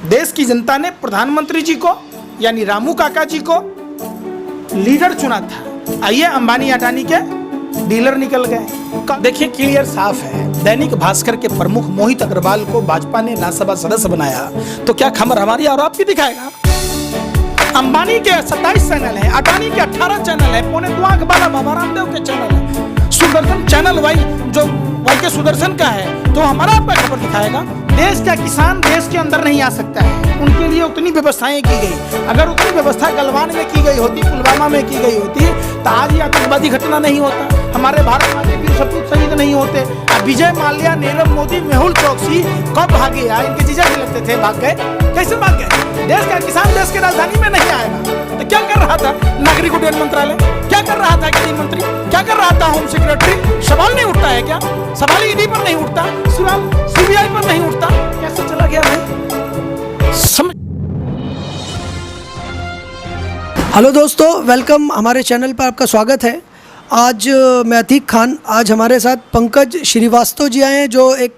देश की जनता ने प्रधानमंत्री जी को यानी रामू काका जी को लीडर चुना था। आइए अंबानी अडानी के डीलर निकल गए। देखिए क्लियर साफ है। दैनिक भास्कर के प्रमुख मोहित अग्रवाल को भाजपा ने राज्यसभा सदस्य बनाया तो क्या खबर हमारी और आपकी दिखाएगा। अंबानी के 27 चैनल है, अडानी के 18 चैनल है, 2.25 आंख वाला बाबा रामदेव के चैनल है, सुदर्शन चैनल वाई के सुदर्शन का है, तो हमारा आपका खबर दिखाएगा। देश का किसान देश के अंदर नहीं आ सकता है, उनके लिए उतनी व्यवस्थाएं की गई। अगर उतनी व्यवस्था गलवान में की गई होती, पुलवामा में की गई होती, तो आज ये आतंकवादी घटना नहीं होता, हमारे भारत माता वीर सपूत शहीद नहीं होते। अब विजय माल्या, नीरव मोदी, मेहुल चौकसी कब भागे यार? इनके जीजा भी लगते थे, भाग गए। कैसे भाग गए? देश का किसान देश की राजधानी में नहीं आएगा तो क्या कर रहा था नागरिक उड्डयन मंत्रालय? क्या कर रहा था गृह मंत्री? क्या कर रहा था होम सेक्रेटरी? सवाल नहीं उठता है क्या? सवाल ईडी पर नहीं उठता, सवाल सीबीआई पर नहीं उठता? कैसे चला गया भाई? समझ। हेलो दोस्तों, वेलकम। हमारे चैनल पर आपका स्वागत है। आज मैं अतीक खान, आज हमारे साथ पंकज श्रीवास्तव जी आए हैं, जो एक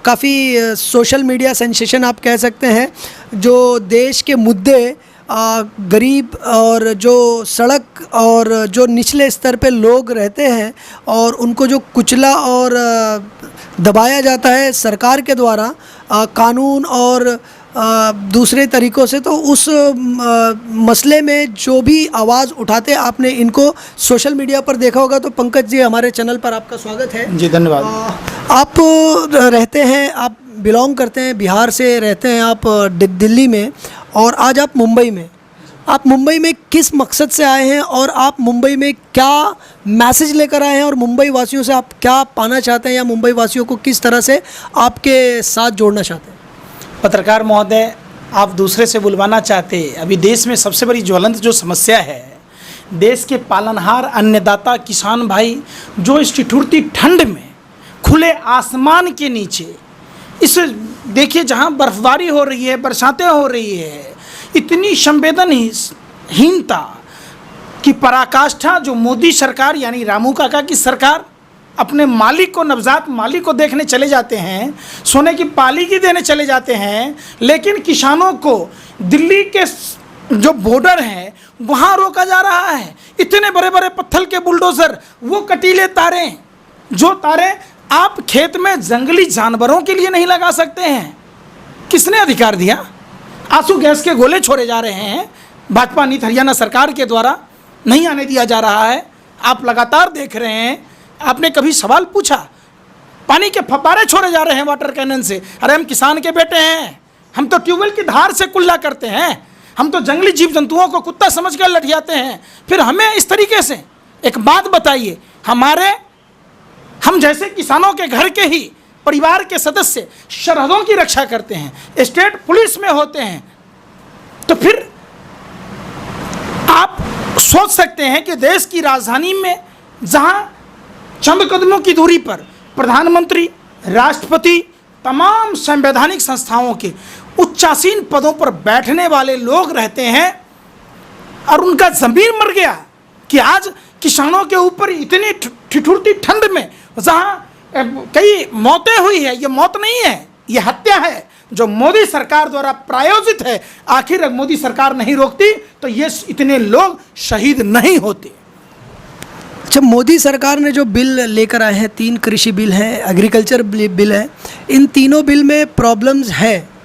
काफ़ी सोशल मीडिया सेंसेशन आप कह सकते हैं, जो देश के मुद्दे, गरीब और जो सड़क और जो निचले स्तर पे लोग रहते हैं और उनको जो कुचला और दबाया जाता है सरकार के द्वारा कानून और दूसरे तरीक़ों से, तो उस मसले में जो भी आवाज़ उठाते आपने इनको सोशल मीडिया पर देखा होगा। तो पंकज जी, हमारे चैनल पर आपका स्वागत है। जी धन्यवाद। आप रहते हैं, आप बिलोंग करते हैं, बिहार से रहते हैं आप दिल्ली में, और आज आप मुंबई में। आप मुंबई में किस मकसद से आए हैं और आप मुंबई में क्या मैसेज लेकर आए हैं और मुंबई वासियों से आप क्या पाना चाहते हैं, या मुंबई वासियों को किस तरह से आपके साथ जोड़ना चाहते हैं? पत्रकार महोदय, आप दूसरे से बुलवाना चाहते। अभी देश में सबसे बड़ी ज्वलंत जो समस्या है, देश के पालनहार अन्नदाता किसान भाई जो इस ठिठुरती ठंड में खुले आसमान के नीचे, इस देखिए जहाँ बर्फबारी हो रही है, बरसातें हो रही है, इतनी संवेदनहीनता की पराकाष्ठा जो मोदी सरकार यानी रामू काका की सरकार अपने मालिक को, नवजात मालिक को देखने चले जाते हैं, सोने की पालीकी देने चले जाते हैं, लेकिन किसानों को दिल्ली के जो बॉर्डर है वहाँ रोका जा रहा है। इतने बड़े बड़े पत्थर के बुलडोज़र, वो कटीले तारे, जो तारे आप खेत में जंगली जानवरों के लिए नहीं लगा सकते हैं। किसने अधिकार दिया? आंसू गैस के गोले छोड़े जा रहे हैं भाजपा नीति हरियाणा सरकार के द्वारा, नहीं आने दिया जा रहा है। आप लगातार देख रहे हैं। आपने कभी सवाल पूछा? पानी के फव्वारे छोड़े जा रहे हैं वाटर कैनन से। अरे हम किसान के बेटे हैं, हम तो ट्यूबवेल की धार से कुल्ला करते हैं, हम तो जंगली जीव जंतुओं को कुत्ता समझकर लठियाते हैं। फिर हमें इस तरीके से एक बात बताइए, हम जैसे किसानों के घर के ही परिवार के सदस्य सरहदों की रक्षा करते हैं, स्टेट पुलिस में होते हैं, तो फिर आप सोच सकते हैं कि देश की राजधानी में जहां चंद कदमों की दूरी पर प्रधानमंत्री, राष्ट्रपति, तमाम संवैधानिक संस्थाओं के उच्चासीन पदों पर बैठने वाले लोग रहते हैं, और उनका ज़मीर मर गया कि आज किसानों के ऊपर इतनी ठिठुरती ठंड में जहाँ कई मौतें हुई है। ये मौत नहीं है, ये हत्या है जो मोदी सरकार द्वारा प्रायोजित है। आखिर मोदी सरकार नहीं रोकती तो ये इतने लोग शहीद नहीं होते। अच्छा, मोदी सरकार ने जो बिल लेकर आए हैं, 3 कृषि बिल हैं, एग्रीकल्चर बिल है, इन तीनों बिल में प्रॉब्लम्स है।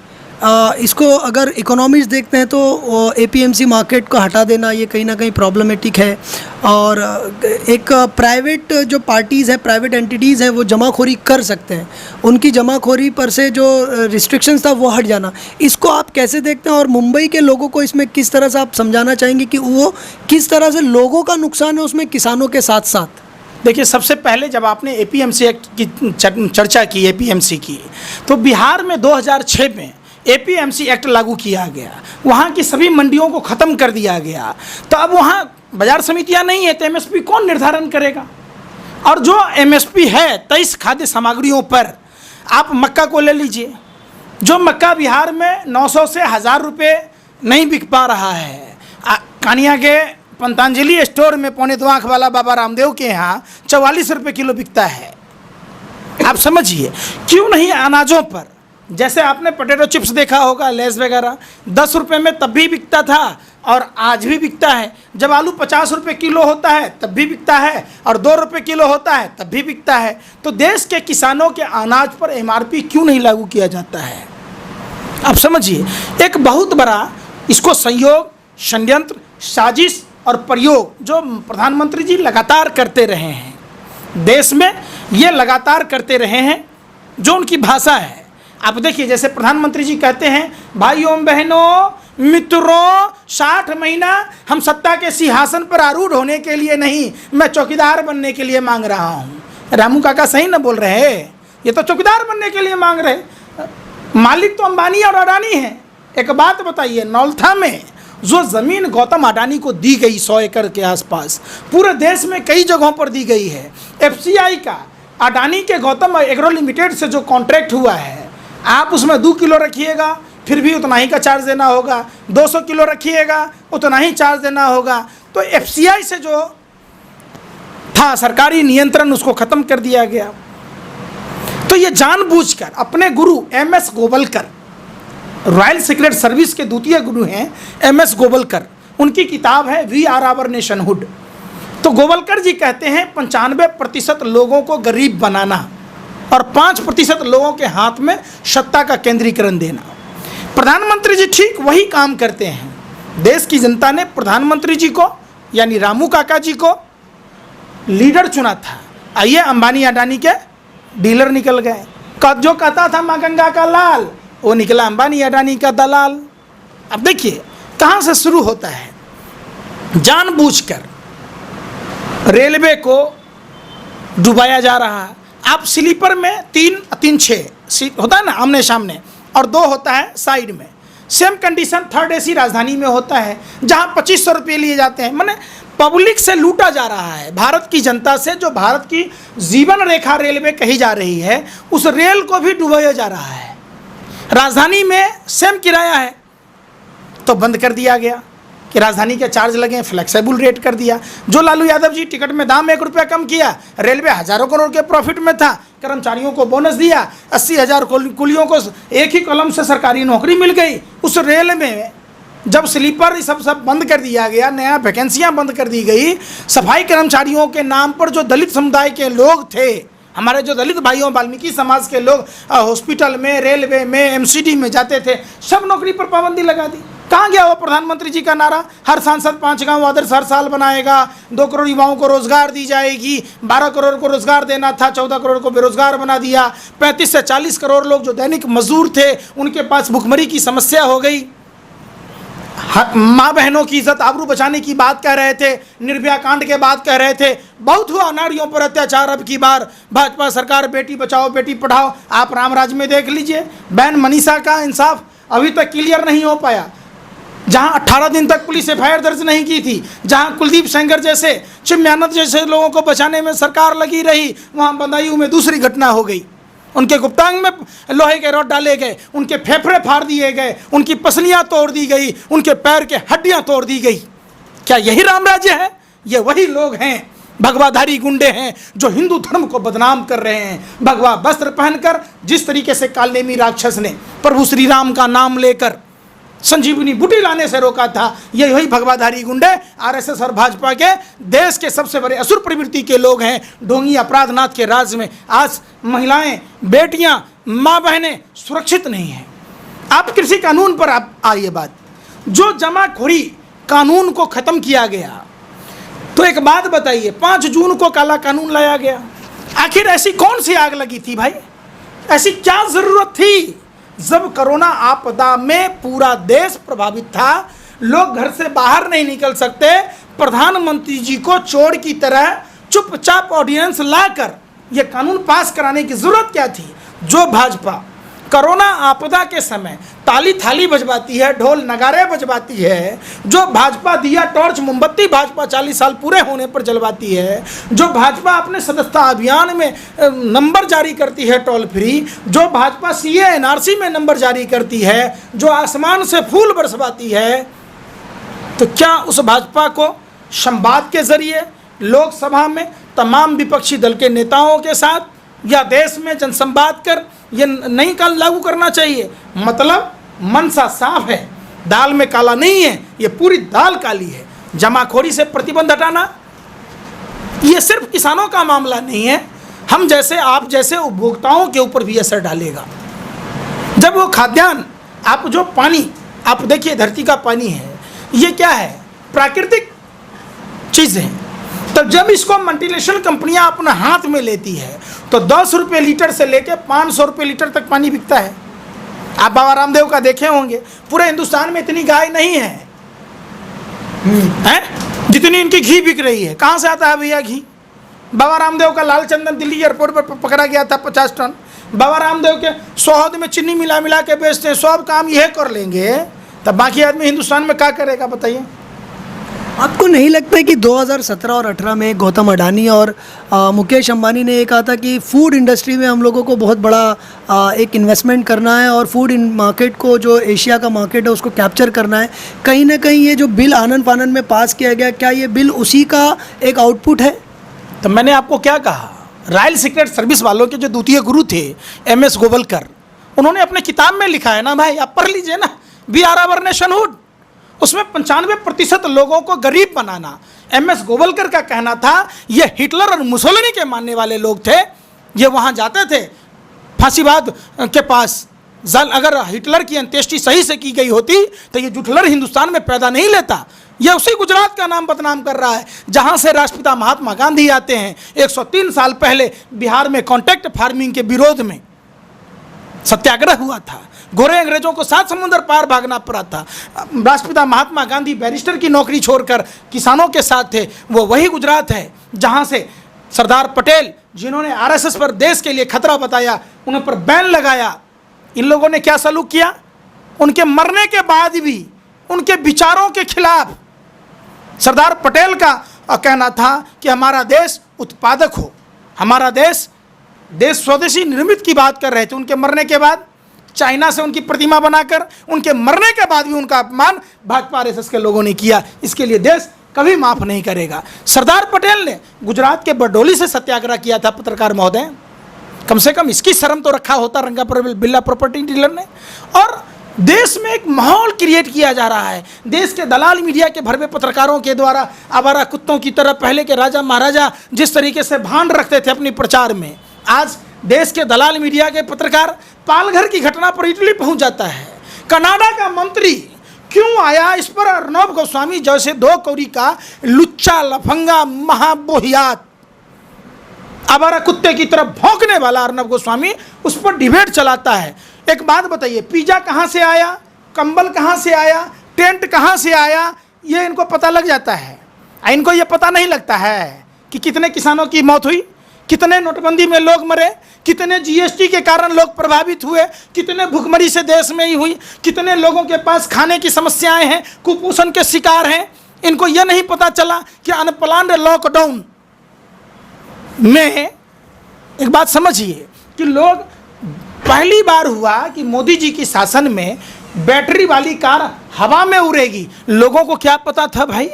इसको अगर इकोनॉमिक्स देखते हैं तो एपीएमसी मार्केट को हटा देना ये कहीं ना कहीं प्रॉब्लमेटिक है, और एक प्राइवेट जो पार्टीज़ हैं, प्राइवेट एंटिटीज़ हैं, वो जमाखोरी कर सकते हैं, उनकी जमाखोरी पर से जो रिस्ट्रिक्शंस था वो हट जाना। इसको आप कैसे देखते हैं, और मुंबई के लोगों को इसमें किस तरह से आप समझाना चाहेंगे कि वो किस तरह से लोगों का नुकसान है उसमें किसानों के साथ साथ? देखिए, सबसे पहले जब आपने एपीएमसी एक्ट की चर्चा की, एपीएमसी की, तो बिहार में 2006 में एपीएमसी एक्ट लागू किया गया। वहाँ की सभी मंडियों को ख़त्म कर दिया गया। तो अब वहाँ बाजार समितियाँ नहीं है, तो एमएसपी कौन निर्धारण करेगा? और जो एमएसपी है 23 खाद्य सामग्रियों पर, आप मक्का को ले लीजिए, जो मक्का बिहार में 900 से 1000 रुपये नहीं बिक पा रहा है, कानिया के पतंजलि स्टोर में 2.25 आंख वाला बाबा रामदेव के यहाँ 44 रुपये किलो बिकता है। आप समझिए, क्यों नहीं अनाजों पर जैसे आपने पोटैटो चिप्स देखा होगा, लेस वगैरह 10 रुपये में तब भी बिकता था और आज भी बिकता है। जब आलू 50 रुपये किलो होता है तब भी बिकता है और 2 रुपये किलो होता है तब भी बिकता है। तो देश के किसानों के अनाज पर MRP क्यों नहीं लागू किया जाता है? आप समझिए, एक बहुत बड़ा इसको संयोग, षड्यंत्र, साजिश और प्रयोग जो प्रधानमंत्री जी लगातार करते रहे हैं, देश में ये लगातार करते रहे हैं, जो उनकी भाषा है। आप देखिए, जैसे प्रधानमंत्री जी कहते हैं, भाइयों बहनों मित्रों, 60 महीना हम सत्ता के सिंहासन पर आरूढ़ होने के लिए नहीं, मैं चौकीदार बनने के लिए मांग रहा हूँ। रामू काका सही ना बोल रहे हैं? ये तो चौकीदार बनने के लिए मांग रहे, मालिक तो अंबानी और अडानी हैं। एक बात बताइए, नौलथा में जो ज़मीन गौतम अडानी को दी गई 100 एकड़ के आसपास, पूरे देश में कई जगहों पर दी गई है। FCI का अडानी के गौतम एग्रो लिमिटेड से जो कॉन्ट्रैक्ट हुआ है, आप उसमें 2 किलो रखिएगा फिर भी उतना ही का चार्ज देना होगा, 200 किलो रखिएगा उतना ही चार्ज देना होगा। तो FCI से जो था सरकारी नियंत्रण, उसको ख़त्म कर दिया गया। तो ये जानबूझकर अपने गुरु MS Golwalkar, royal secret service के द्वितीय गुरु हैं MS गोवलकर, उनकी किताब है वी आर आवर नेशनहुड। तो गोवलकर जी कहते हैं 95% लोगों को गरीब बनाना और 5% लोगों के हाथ में सत्ता का केंद्रीकरण देना। प्रधानमंत्री जी ठीक वही काम करते हैं। देश की जनता ने प्रधानमंत्री जी को यानी रामू काका जी को लीडर चुना था। आइए, अंबानी अडानी के डीलर निकल गए। जो कहता था माँ गंगा का लाल, वो निकला अंबानी अडानी का दलाल। अब देखिए कहाँ से शुरू होता है। जानबूझकर रेलवे को डुबाया जा रहा है। आप स्लीपर में 3-6 सीट होता है ना आमने सामने, और 2 होता है साइड में। सेम कंडीशन 3rd AC राजधानी में होता है, जहाँ 2500 रुपये लिए जाते हैं। माने पब्लिक से लूटा जा रहा है, भारत की जनता से। जो भारत की जीवन रेखा रेलवे कही जा रही है, उस रेल को भी डुबाया जा रहा है। राजधानी में सेम किराया है तो बंद कर दिया गया कि राजधानी के चार्ज लगे, फ्लेक्सिबल रेट कर दिया। जो लालू यादव जी टिकट में दाम 1 रुपया कम किया, रेलवे हजारों करोड़ के प्रॉफिट में था, कर्मचारियों को बोनस दिया, 80,000 कुलियों को एक ही कलम से सरकारी नौकरी मिल गई। उस रेल में जब स्लीपर सब बंद कर दिया गया, नया वैकेंसियाँ बंद कर दी गई, सफाई कर्मचारियों के नाम पर जो दलित समुदाय के लोग थे, हमारे जो दलित भाइयों वाल्मीकि समाज के लोग हॉस्पिटल में, रेलवे में, MCD में जाते थे, सब नौकरी पर पाबंदी लगा दी। कहाँ गया वो प्रधानमंत्री जी का नारा? हर सांसद 5 गांव आदर्श हर साल बनाएगा, 2 करोड़ युवाओं को रोजगार दी जाएगी। 12 करोड़ को रोजगार देना था, 14 करोड़ को बेरोजगार बना दिया। 35 से 40 करोड़ लोग जो दैनिक मजदूर थे, उनके पास भुखमरी की समस्या हो गई। माँ बहनों की इज्जत आबरू बचाने की बात कह रहे थे, निर्भया कांड के बात कह रहे थे। बहुत हुआ नारियों पर अत्याचार। अब की बार भाजपा सरकार बेटी बचाओ बेटी पढ़ाओ। आप रामराज में देख लीजिए, बहन मनीषा का इंसाफ अभी तक क्लियर नहीं हो पाया। जहां 18 दिन तक पुलिस FIR दर्ज नहीं की थी, जहां कुलदीप सेंगर जैसे, चिन्मयानंद जैसे लोगों को बचाने में सरकार लगी रही, वहां बदायूं में दूसरी घटना हो गई। उनके गुप्तांग में लोहे के रॉड डाले गए, उनके फेफड़े फाड़ दिए गए, उनकी पसलियां तोड़ दी गई, उनके पैर के हड्डियां तोड़ दी गई। क्या यही राम राज्य है? ये वही लोग हैं, भगवाधारी गुंडे हैं, जो हिंदू धर्म को बदनाम कर रहे हैं। भगवा वस्त्र पहनकर जिस तरीके से कालनेमी राक्षस ने प्रभु श्री राम का नाम लेकर संजीवनी बूटी लाने से रोका था, ये वही भगवाधारी गुंडे RSS और भाजपा के देश के सबसे बड़े असुर प्रवृत्ति के लोग हैं। ढोंगी अपराधनाथ के राज में आज महिलाएं, बेटियां, माँ बहनें सुरक्षित नहीं हैं। आप कृषि कानून पर आप आइए बात, जो जमाखोरी कानून को ख़त्म किया गया, तो एक बात बताइए, 5 जून को काला कानून लाया गया। आखिर ऐसी कौन सी आग लगी थी भाई? ऐसी क्या ज़रूरत थी? जब कोरोना आपदा में पूरा देश प्रभावित था, लोग घर से बाहर नहीं निकल सकते, प्रधानमंत्री जी को चोर की तरह चुपचाप ऑर्डिनेंस लाकर यह कानून पास कराने की जरूरत क्या थी? जो भाजपा कोरोना आपदा के समय ताली थाली बजवाती है, ढोल नगारे बजवाती है, जो भाजपा दिया टॉर्च मोमबत्ती भाजपा 40 साल पूरे होने पर जलवाती है, जो भाजपा अपने सदस्यता अभियान में नंबर जारी करती है टोल फ्री, जो भाजपा CA NRC में नंबर जारी करती है, जो आसमान से फूल बरसवाती है, तो क्या उस भाजपा को संवाद के जरिए लोकसभा में तमाम विपक्षी दल के नेताओं के साथ या देश में जनसंवाद कर ये नहीं काल लागू करना चाहिए। मतलब मनसा साफ है, दाल में काला नहीं है, ये पूरी दाल काली है। जमाखोरी से प्रतिबंध हटाना ये सिर्फ किसानों का मामला नहीं है, हम जैसे आप जैसे उपभोक्ताओं के ऊपर भी असर डालेगा। जब वो खाद्यान्न, आप जो पानी, आप देखिए धरती का पानी है, ये क्या है, प्राकृतिक चीज़ है। तो जब इसको मल्टीनेशनल कंपनियां अपने हाथ में लेती है तो 10 रुपये लीटर से लेकर 500 रुपये लीटर तक पानी बिकता है। आप बाबा रामदेव का देखे होंगे, पूरे हिंदुस्तान में इतनी गाय नहीं है जितनी इनकी घी बिक रही है। कहाँ से आता है भैया घी? बाबा रामदेव का लाल चंदन दिल्ली एयरपोर्ट पर पकड़ा गया था 50 टन। बाबा रामदेव के शहद में चीनी मिला मिला के बेचते हैं। सब काम यह कर लेंगे तब बाकी आदमी हिंदुस्तान में क्या करेगा बताइए? आपको नहीं लगता है कि 2017 और 18 में गौतम अडानी और मुकेश अंबानी ने ये कहा था कि फूड इंडस्ट्री में हम लोगों को बहुत बड़ा एक इन्वेस्टमेंट करना है और फूड मार्केट को, जो एशिया का मार्केट है, उसको कैप्चर करना है। कहीं ना कहीं ये जो बिल आनंद फानन में पास किया गया, क्या ये बिल उसी का एक आउटपुट है? तो मैंने आपको क्या कहा, रॉयल सीक्रेट सर्विस वालों के जो द्वितीय गुरु थे MS गोवलकर, उन्होंने अपने किताब में लिखा है ना भाई, आप पढ़ लीजिए ना, वी आर आवर नेशनहुड। उसमें 95% लोगों को गरीब बनाना। MS गोवलकर का कहना था ये हिटलर और मुसोलिनी के मानने वाले लोग थे, ये वहाँ जाते थे फांसीवाद के पास। अगर हिटलर की अंत्येष्टि सही से की गई होती तो ये जुठलर हिंदुस्तान में पैदा नहीं लेता। ये उसी गुजरात का नाम बदनाम कर रहा है जहाँ से राष्ट्रपिता महात्मा गांधी आते हैं। 103 साल पहले बिहार में कॉन्ट्रैक्ट फार्मिंग के विरोध में सत्याग्रह हुआ था, गोरे अंग्रेजों को 7 समुंदर पार भागना पड़ा था। राष्ट्रपिता महात्मा गांधी बैरिस्टर की नौकरी छोड़कर किसानों के साथ थे। वो वही गुजरात है जहां से सरदार पटेल, जिन्होंने RSS पर देश के लिए खतरा बताया, उन पर बैन लगाया, इन लोगों ने क्या सलूक किया? उनके मरने के बाद भी उनके विचारों के खिलाफ सरदार पटेल का कहना था कि हमारा देश उत्पादक हो, हमारा देश स्वदेशी निर्मित की बात कर रहे थे। उनके मरने के बाद चाइना से उनकी प्रतिमा बनाकर उनके मरने के बाद भी उनका अपमान भाजपा RSS के लोगों ने किया। इसके लिए देश कभी माफ नहीं करेगा। सरदार पटेल ने गुजरात के बरडोली से सत्याग्रह किया था। पत्रकार महोदय, कम से कम इसकी शर्म तो रखा होता रंगा बिरला प्रॉपर्टी डीलर ने। और देश में एक माहौल क्रिएट किया जा रहा है। देश के दलाल मीडिया के भरवे पत्रकारों के द्वारा आवारा कुत्तों की तरह पहले के राजा महाराजा जिस तरीके से भान रखते थे अपनी प्रचार में, आज देश के दलाल मीडिया के पत्रकार पालघर की घटना पर इटली पहुंच जाता है। कनाडा का मंत्री क्यों आया, इस पर अर्नब गोस्वामी जैसे 2 कौड़ी का लुच्चा लफंगा महाबोहियात आवारा कुत्ते की तरह भौंकने वाला अर्नब गोस्वामी उस पर डिबेट चलाता है। एक बात बताइए, पिज्जा कहाँ से आया, कंबल कहाँ से आया, टेंट कहाँ से आया, ये इनको पता लग जाता है। इनको ये पता नहीं लगता है कि कितने किसानों की मौत हुई, कितने नोटबंदी में लोग मरे, कितने GST के कारण लोग प्रभावित हुए, कितने भुखमरी से देश में ही हुई, कितने लोगों के पास खाने की समस्याएं हैं, कुपोषण के शिकार हैं। इनको यह नहीं पता चला कि अनप्लान्ड लॉकडाउन में, एक बात समझिए कि लोग, पहली बार हुआ कि मोदी जी की शासन में बैटरी वाली कार हवा में उड़ेगी। लोगों को क्या पता था भाई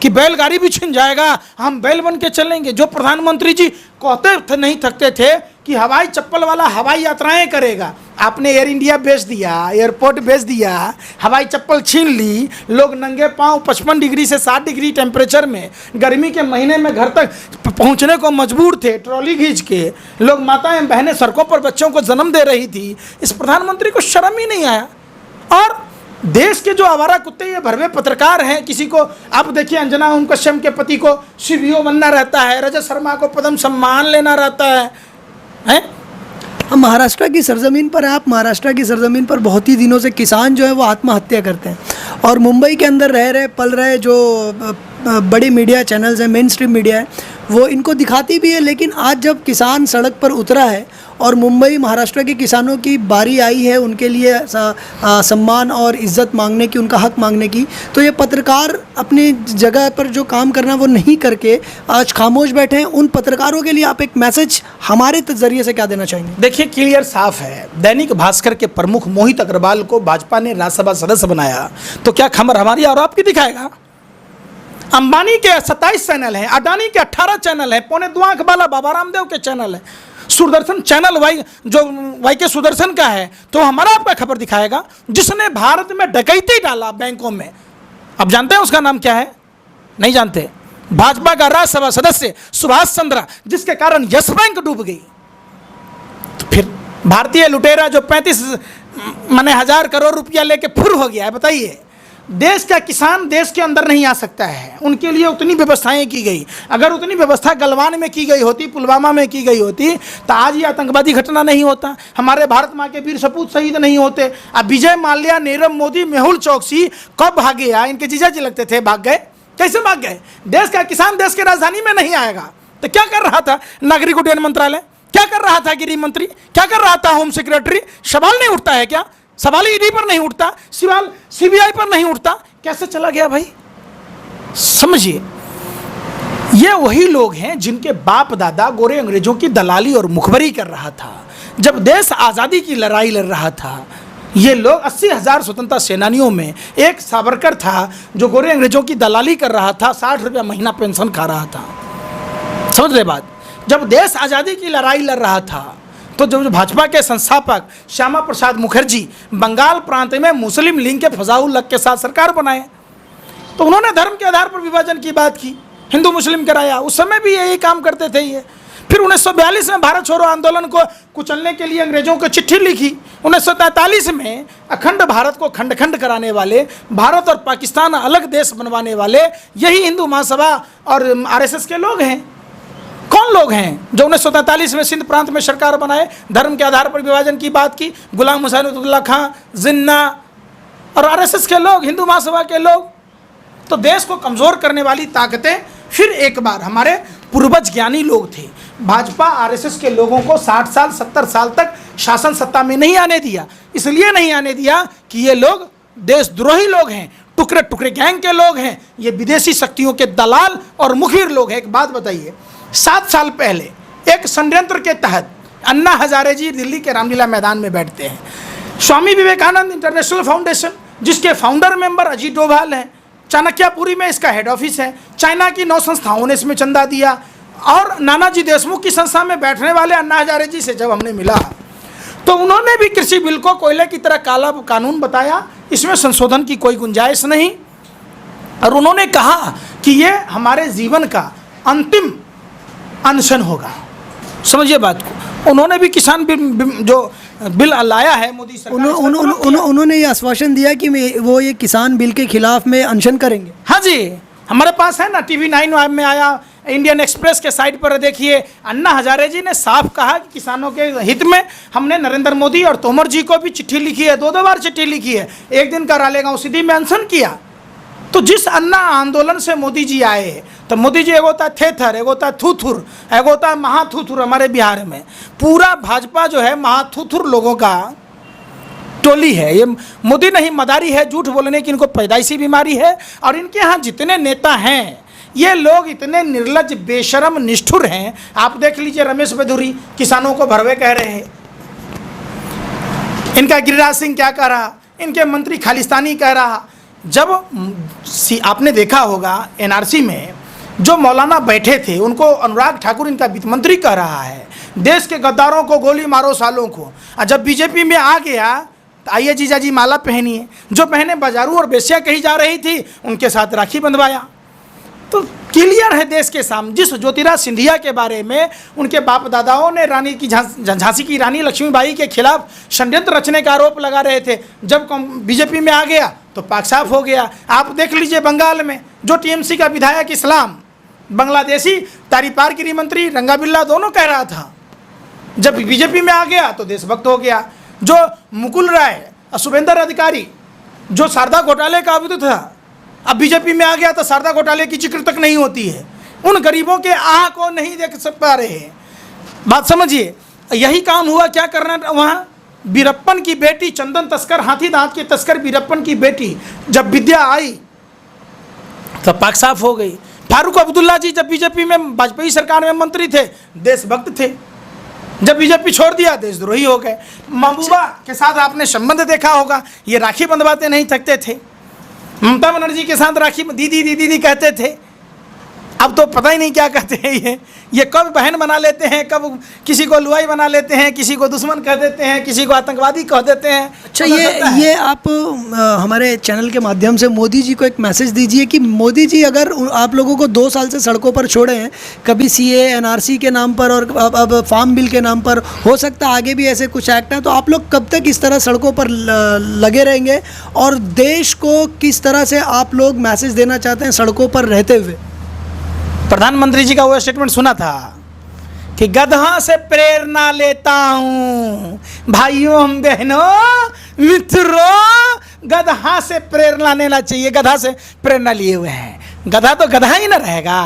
कि बैलगाड़ी भी छिन जाएगा, हम बैल बन के चलेंगे। जो प्रधानमंत्री जी कहते थे, नहीं थकते थे कि हवाई चप्पल वाला हवाई यात्राएं करेगा। आपने एयर इंडिया बेच दिया, एयरपोर्ट बेच दिया, हवाई चप्पल छीन ली। लोग नंगे पांव 55 डिग्री से 60 डिग्री टेम्परेचर में गर्मी के महीने में घर तक पहुंचने को मजबूर थे, ट्रॉली खींच के। लोग माताएं बहनें सड़कों पर बच्चों को जन्म दे रही थी। इस प्रधानमंत्री को शर्म ही नहीं आया। और देश के जो आवारा कुत्ते ये भरवे पत्रकार हैं, किसी को आप देखिए, अंजना ओम कश्यप के पति को CEO बनना रहता है, रजत शर्मा को पद्म सम्मान लेना रहता है? हम महाराष्ट्र की सरजमीन पर हैं। आप महाराष्ट्र की सरजमीन पर बहुत ही दिनों से किसान जो है वो आत्महत्या करते हैं और मुंबई के अंदर रह रहे पल रहे जो बड़े मीडिया चैनल्स हैं, मेन स्ट्रीम मीडिया है, वो इनको दिखाती भी है। लेकिन आज जब किसान सड़क पर उतरा है और मुंबई महाराष्ट्र के किसानों की बारी आई है उनके लिए सम्मान और इज़्ज़त मांगने की, उनका हक मांगने की, तो ये पत्रकार अपनी जगह पर जो काम करना वो नहीं करके आज खामोश बैठे हैं। उन पत्रकारों के लिए आप एक मैसेज हमारे ज़रिए से क्या देना चाहेंगे? देखिए, क्लियर साफ है। दैनिक भास्कर के प्रमुख मोहित अग्रवाल को भाजपा ने राज्यसभा सदस्य बनाया तो क्या खबर हमारी और आपकी दिखाएगा? अंबानी के 27 चैनल हैं, अडानी के 18 चैनल हैं, 2.25 आंख वाला बाबा रामदेव के चैनल है, सुदर्शन चैनल वाई के सुदर्शन का है, तो हमारा आपका खबर दिखाएगा जिसने भारत में डकैती डाला बैंकों में। अब जानते हैं उसका नाम क्या है? नहीं जानते। भाजपा का राज्यसभा सदस्य सुभाष चंद्रा, जिसके कारण यस बैंक डूब गई। तो फिर भारतीय लुटेरा जो 35,000 करोड़ रुपया लेके फुर हो गया है, बताइए। देश का किसान देश के अंदर नहीं आ सकता है, उनके लिए उतनी व्यवस्थाएं की गई। अगर उतनी व्यवस्था गलवान में की गई होती, पुलवामा में की गई होती, तो आज ये आतंकवादी घटना नहीं होता, हमारे भारत माँ के वीर सपूत शहीद नहीं होते। अब विजय माल्या, नीरव मोदी, मेहुल चौकसी कब भागे? इनके जीजाजी लगते थे, भाग गए। कैसे भाग गए? देश का किसान देश की राजधानी में नहीं आएगा। तो क्या कर रहा था नागरिक उड्डयन मंत्रालय? क्या कर रहा था गृह मंत्री? क्या कर रहा था होम सेक्रेटरी? सवाल नहीं उठता है क्या? सवाल ईडी पर नहीं उठता, सवाल सीबीआई पर नहीं उठता? कैसे चला गया भाई? समझिए, ये वही लोग हैं जिनके बाप दादा गोरे अंग्रेजों की दलाली और मुखबरी कर रहा था। जब देश आज़ादी की लड़ाई लड़ रहा था, ये लोग 80,000 स्वतंत्रता सेनानियों में एक सावरकर था जो गोरे अंग्रेजों की दलाली कर रहा था, 60 रुपया महीना पेंशन खा रहा था। समझ रहे बात? जब देश आज़ादी की लड़ाई लड़ रहा था, तो जो भाजपा के संस्थापक श्यामा प्रसाद मुखर्जी बंगाल प्रांत में मुस्लिम लीग के फजाउल हक के साथ सरकार बनाए, तो उन्होंने धर्म के आधार पर विभाजन की बात की, हिंदू मुस्लिम कराया। उस समय भी यही काम करते थे ये। फिर 1942 में भारत छोड़ो आंदोलन को कुचलने के लिए अंग्रेजों को चिट्ठी लिखी। 1943 में अखंड भारत को खंड खंड कराने वाले, भारत और पाकिस्तान अलग देश बनवाने वाले यही हिंदू महासभा और आरएसएस के लोग हैं। कौन लोग हैं जो 1943 में सिंध प्रांत में सरकार बनाए, धर्म के आधार पर विभाजन की बात की? गुलाम हुसैन उद्दौला खां, जिन्ना और आरएसएस के लोग, हिंदू महासभा के लोग। तो देश को कमज़ोर करने वाली ताकतें फिर एक बार, हमारे पूर्वज ज्ञानी लोग थे। भाजपा आरएसएस के लोगों को 60 साल 70 साल तक शासन सत्ता में नहीं आने दिया। इसलिए नहीं आने दिया कि ये लोग देशद्रोही लोग हैं, टुकड़े टुकड़े गैंग के लोग हैं, ये विदेशी शक्तियों के दलाल और मुखबिर लोग हैं। एक बात बताइए, 7 साल पहले एक षड्यंत्र के तहत अन्ना हजारे जी दिल्ली के रामलीला मैदान में बैठते हैं। स्वामी विवेकानंद इंटरनेशनल फाउंडेशन, जिसके फाउंडर मेंबर अजीत डोभाल हैं, चाणक्यपुरी में इसका हेड ऑफिस है, चाइना की 9 संस्थाओं ने इसमें चंदा दिया। और नानाजी देशमुख की संस्था में बैठने वाले अन्ना हजारे जी से जब हमने मिला, तो उन्होंने भी कृषि बिल को कोयले की तरह काला कानून बताया, इसमें संशोधन की कोई गुंजाइश नहीं। और उन्होंने कहा कि ये हमारे जीवन का अंतिम अनशन होगा। समझिए बात को। उन्होंने भी किसान जो बिल लाया है मोदी सरकार, उन्होंने ये आश्वासन दिया कि वो ये किसान बिल के खिलाफ में अनशन करेंगे। हाँ जी, हमारे पास है ना, TV9 में आया, इंडियन एक्सप्रेस के साइट पर देखिए, अन्ना हजारे जी ने साफ कहा कि किसानों के हित में हमने नरेंद्र मोदी और तोमर जी को भी चिट्ठी लिखी है, 2 बार चिट्ठी लिखी है। एक दिन का रालेगांव सीधी में अनशन किया। तो जिस अन्ना आंदोलन से मोदी जी आए, तो मोदी जी एगो होता है थेथर, एगो होता है थूथुर, एगो होता है महाथूथुर। हमारे बिहार में पूरा भाजपा जो है महाथूथुर लोगों का टोली है। ये मोदी नहीं, मदारी है, झूठ बोलने की इनको पैदाइशी बीमारी है। और इनके यहाँ जितने नेता हैं, ये लोग इतने निर्लज, बेशरम, निष्ठुर हैं। आप देख लीजिए, रमेश बधूरी किसानों को भरवे कह रहे हैं, इनका गिरिराज सिंह क्या कह रहा, इनके मंत्री खालिस्तानी कह रहा। जब आपने देखा होगा NRC में जो मौलाना बैठे थे, उनको अनुराग ठाकुर इनका वित्त मंत्री कह रहा है, देश के गद्दारों को गोली मारो सालों को। और जब बीजेपी में आ गया, तो आइए जीजाजी माला पहनिए। जो पहने बाजारू और बेस्या कही जा रही थी, उनके साथ राखी बंधवाया। तो क्लियर है देश के सामने। जिस ज्योतिराज सिंधिया के बारे में उनके बाप दादाओं ने रानी की झांसी की रानी लक्ष्मीबाई के खिलाफ षड्यंत्र रचने का आरोप लगा रहे थे, जब बीजेपी में आ गया तो पाक साफ हो गया। आप देख लीजिए बंगाल में जो TMC का विधायक इस्लाम, बांग्लादेशी तारीपार गृह मंत्री रंगा बिल्ला दोनों कह रहा था, जब बीजेपी में आ गया तो देशभक्त हो गया। जो मुकुल राय, शुभेंद्र अधिकारी, जो शारदा घोटाले का आरोपी था, अब बीजेपी में आ गया तो शारदा घोटाले की जिक्र तक नहीं होती है। उन गरीबों के आह को नहीं देख पा रहे हैं। बात समझिए, यही काम हुआ। क्या करना वहाँ, वीरप्पन की बेटी, चंदन तस्कर, हाथी दांत के तस्कर वीरप्पन की बेटी, जब विद्या आई तो पाक साफ हो गई। फारूक अब्दुल्ला जी जब बीजेपी में, वाजपेयी सरकार में मंत्री थे, देशभक्त थे, जब बीजेपी छोड़ दिया देशद्रोही हो गए। महबूबा के साथ आपने संबंध देखा होगा, ये राखी बंधवाते नहीं थकते थे। ममता बनर्जी के साथ राखी दीदी दीदी दी कहते थे। अब तो पता ही नहीं क्या कहते हैं ये कब बहन बना लेते हैं, कब किसी को लुआई बना लेते हैं, किसी को दुश्मन कह देते हैं, किसी को आतंकवादी कह देते हैं। अच्छा, ये आप हमारे चैनल के माध्यम से मोदी जी को एक मैसेज दीजिए कि मोदी जी अगर आप लोगों को 2 साल से सड़कों पर छोड़े हैं, कभी CA NRC के नाम पर और अब फार्म बिल के नाम पर, हो सकता है आगे भी ऐसे कुछ एक्ट हैं, तो आप लोग कब तक इस तरह सड़कों पर लगे रहेंगे और देश को किस तरह से आप लोग मैसेज देना चाहते हैं सड़कों पर रहते हुए? प्रधानमंत्री जी का वो स्टेटमेंट सुना था कि गधा से प्रेरणा लेता हूँ, भाइयों बहनों मित्रों, गधा से प्रेरणा लेना चाहिए। गधा से प्रेरणा लिए हुए हैं, गधा तो गधा ही ना रहेगा।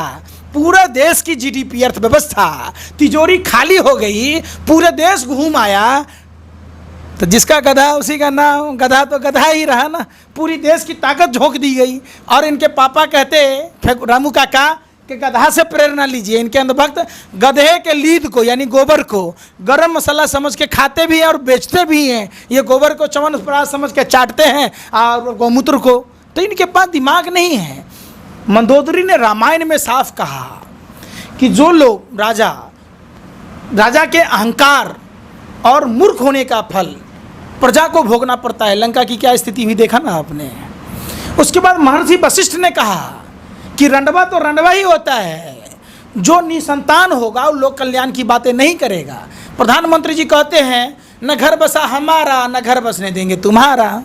पूरे देश की GDP अर्थव्यवस्था, तिजोरी खाली हो गई, पूरे देश घूम आया, तो जिसका गधा उसी का नाम, गधा तो गधा ही रहा ना। पूरी देश की ताकत झोंक दी गई। और इनके पापा कहते रामू काका कि गधा से प्रेरणा लीजिए। इनके अंधभक्त गधे के लीद को यानी गोबर को गरम मसाला समझ के खाते भी हैं और बेचते भी हैं। ये गोबर को च्यवनप्राश समझ के चाटते हैं और गौमूत्र को। तो इनके पास दिमाग नहीं है। मंदोदरी ने रामायण में साफ कहा कि जो लोग राजा के अहंकार और मूर्ख होने का फल प्रजा को भोगना पड़ता है। लंका की क्या स्थिति हुई देखा ना आपने। उसके बाद महर्षि वशिष्ठ ने कहा कि रंडवा तो रंडवा ही होता है, जो निसंतान होगा वो लोक कल्याण की बातें नहीं करेगा। प्रधानमंत्री जी कहते हैं न घर बसा हमारा, न घर बसने देंगे तुम्हारा।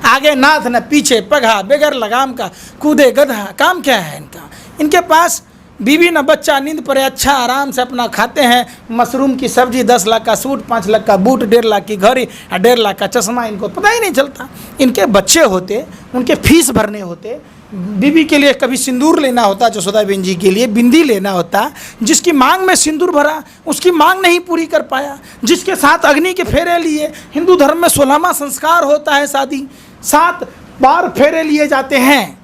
आगे नाथ न पीछे पगहा, बगैर लगाम का कूदे गधा। काम क्या है इनका? इनके पास बीवी न बच्चा, नींद पड़े अच्छा, आराम से अपना खाते हैं मशरूम की सब्जी, 10 लाख का सूट, 5 लाख का बूट, 1.5 लाख की घड़ी, 1.5 लाख का चश्मा। इनको पता ही नहीं चलता। इनके बच्चे होते, उनके फीस भरने होते, बीवी के लिए कभी सिंदूर लेना होता, जसोदा बेन जी के लिए बिंदी लेना होता। जिसकी मांग में सिंदूर भरा उसकी मांग नहीं पूरी कर पाया। जिसके साथ अग्नि के फेरे लिए, हिंदू धर्म में 16वां संस्कार होता है शादी, 7 बार फेरे लिए जाते हैं,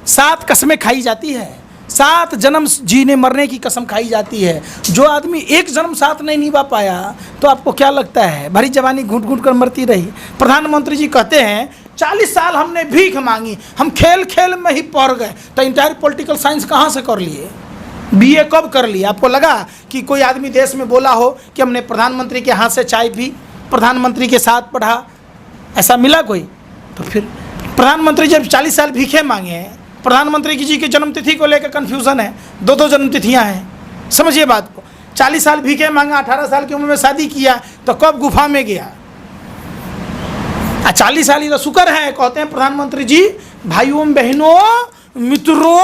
7 कसमें खाई जाती है, 7 जन्म जीने मरने की कसम खाई जाती है। जो आदमी एक जन्म साथ नहीं निभा पाया तो आपको क्या लगता है भरी जवानी घूट घूट कर मरती रही। प्रधानमंत्री जी कहते हैं 40 साल हमने भीख मांगी, हम खेल खेल में ही पड़ गए। तो इंटायर पॉलिटिकल साइंस कहाँ से कर लिए? BA कब कर लिए? आपको लगा कि कोई आदमी देश में बोला हो कि हमने प्रधानमंत्री के हाथ से चाय पी, प्रधानमंत्री के साथ पढ़ा, ऐसा मिला कोई? तो फिर प्रधानमंत्री जब 40 साल भीखे मांगे हैं, प्रधानमंत्री जी की जन्मतिथि को लेकर कन्फ्यूज़न है, 2 जन्मतिथियाँ हैं। समझिए बात को। 40 साल भीखे मांगा, 18 साल की उम्र में शादी किया, तो कब गुफा में गया? 40 साल ही तो शुक्र है। कहते हैं प्रधानमंत्री जी भाइयों बहनों मित्रों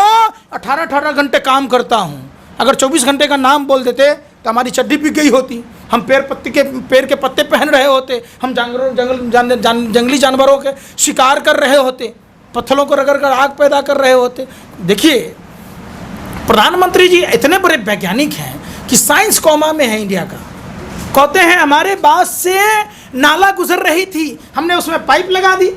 18 घंटे काम करता हूँ। अगर 24 घंटे का नाम बोल देते तो हमारी चड्डी पिक गई होती, हम पेड़ के पत्ते पहन रहे होते, हम जंगली जानवरों के शिकार कर रहे होते, पत्थरों को रगड़ कर आग पैदा कर रहे होते। देखिए प्रधानमंत्री जी इतने बड़े वैज्ञानिक हैं कि साइंस कॉमा में है इंडिया का। कहते हैं हमारे पास से नाला गुजर रही थी, हमने उसमें पाइप लगा दी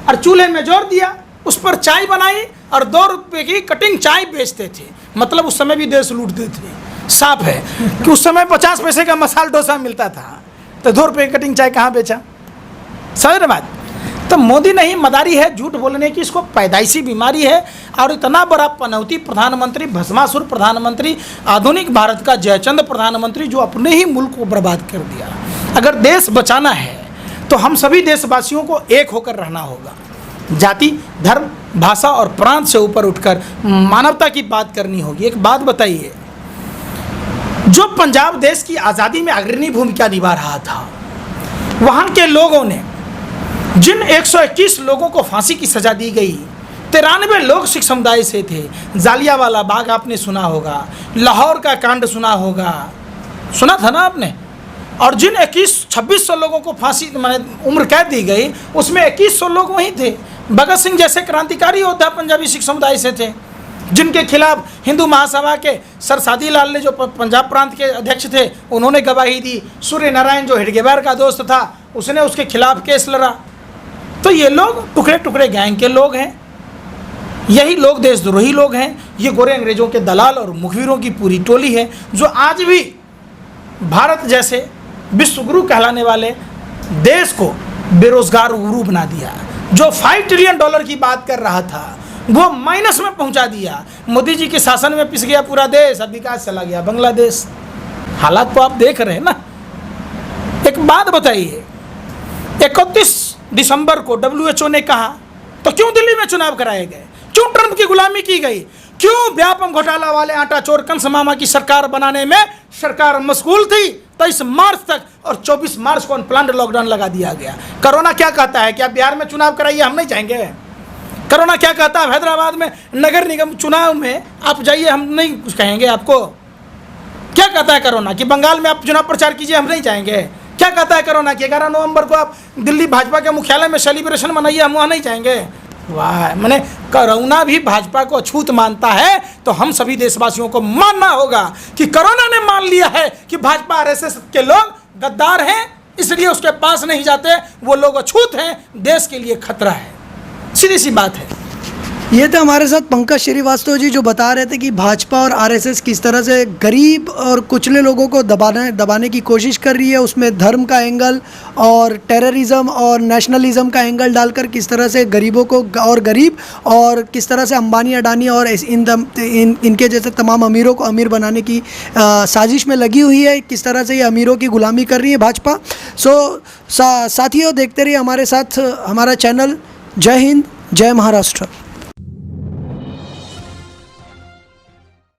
और चूल्हे में जोर दिया, उस पर चाय बनाई और 2 रुपये की कटिंग चाय बेचते थे। मतलब उस समय भी देश लूटते थे। साफ है कि उस समय 50 पैसे का मसाला डोसा मिलता था, तो 2 रुपये की कटिंग चाय कहाँ बेचा? समझ रहे बात? तो मोदी नहीं, मदारी है झूठ बोलने की, इसको पैदाइशी बीमारी है। और इतना बड़ा पनौती प्रधानमंत्री, भस्मासुर प्रधानमंत्री, आधुनिक भारत का जयचंद प्रधानमंत्री, जो अपने ही मुल्क को बर्बाद कर दिया। अगर देश बचाना है तो हम सभी देशवासियों को एक होकर रहना होगा। जाति, धर्म, भाषा और प्रांत से ऊपर उठकर मानवता की बात करनी होगी। एक बात बताइए, जो पंजाब देश की आज़ादी में अग्रणी भूमिका निभा रहा था, वहाँ के लोगों ने जिन 121 लोगों को फांसी की सजा दी गई, 93 लोग सिख समुदाय से थे। जालियांवाला बाग आपने सुना होगा, लाहौर का कांड सुना होगा, सुना था ना आपने। और जिन 2600 लोगों को फांसी उम्र कैद दी गई, उसमें 2100 लोग वहीं थे। भगत सिंह जैसे क्रांतिकारी योद्धा पंजाबी सिख समुदाय से थे, जिनके खिलाफ हिंदू महासभा के सर सादी लाल ने, जो पंजाब प्रांत के अध्यक्ष थे, उन्होंने गवाही दी। सूर्य नारायण जो हिडगेवार का दोस्त था, उसने उसके खिलाफ केस लड़ा। तो ये लोग टुकड़े टुकड़े गैंग के लोग हैं, यही लोग देशद्रोही लोग हैं। ये गोरे अंग्रेजों के दलाल और मुखबिरों की पूरी टोली है, जो आज भी भारत जैसे विश्वगुरु कहलाने वाले देश को बेरोजगार गुरु बना दिया। जो $5 ट्रिलियन की बात कर रहा था, वो माइनस में पहुंचा दिया। मोदी जी के शासन में पिस गया पूरा देश, अब विकास चला गया बांग्लादेश। हालात तो आप देख रहे हैं ना। एक बात बताइए, 31 दिसंबर को WHO ने कहा तो क्यों दिल्ली में चुनाव कराए गए? क्यों ट्रंप की गुलामी की गई? क्यों व्यापम घोटाला वाले आटा चोर कंस मामा की सरकार बनाने में सरकार मशगूल थी? 23 मार्च तक, और 24 मार्च को अनप्लान्ड लॉकडाउन लगा दिया गया। कोरोना क्या कहता है कि आप बिहार में चुनाव कराइए, हम नहीं जाएंगे? कोरोना क्या कहता है हैदराबाद में नगर निगम चुनाव में आप जाइए, हम नहीं कुछ कहेंगे आपको? क्या कहता है कोरोना कि बंगाल में आप चुनाव प्रचार कीजिए, हम नहीं जाएंगे? क्या कहता है कोरोना कि 11 नवंबर को आप दिल्ली भाजपा के मुख्यालय में सेलिब्रेशन मनाइए, हम वहाँ नहीं जाएंगे? वाह, मैंने कोरोना भी भाजपा को अछूत मानता है, तो हम सभी देशवासियों को मानना होगा कि कोरोना ने मान लिया है कि भाजपा RSS के लोग गद्दार हैं, इसलिए उसके पास नहीं जाते। वो लोग अछूत हैं, देश के लिए खतरा है, सीधी सी बात है। ये थे हमारे साथ पंकज श्रीवास्तव जी, जो बता रहे थे कि भाजपा और RSS किस तरह से गरीब और कुचले लोगों को दबाने की कोशिश कर रही है। उसमें धर्म का एंगल और टेररिज्म और नेशनलिज्म का एंगल डालकर किस तरह से गरीबों को और गरीब और किस तरह से अंबानी अडानी और इनके जैसे तमाम अमीरों को अमीर बनाने की साजिश में लगी हुई है। किस तरह से ये अमीरों की गुलामी कर रही है भाजपा। साथियों, देखते रहिए हमारे साथ हमारा चैनल। जय हिंद, जय महाराष्ट्र।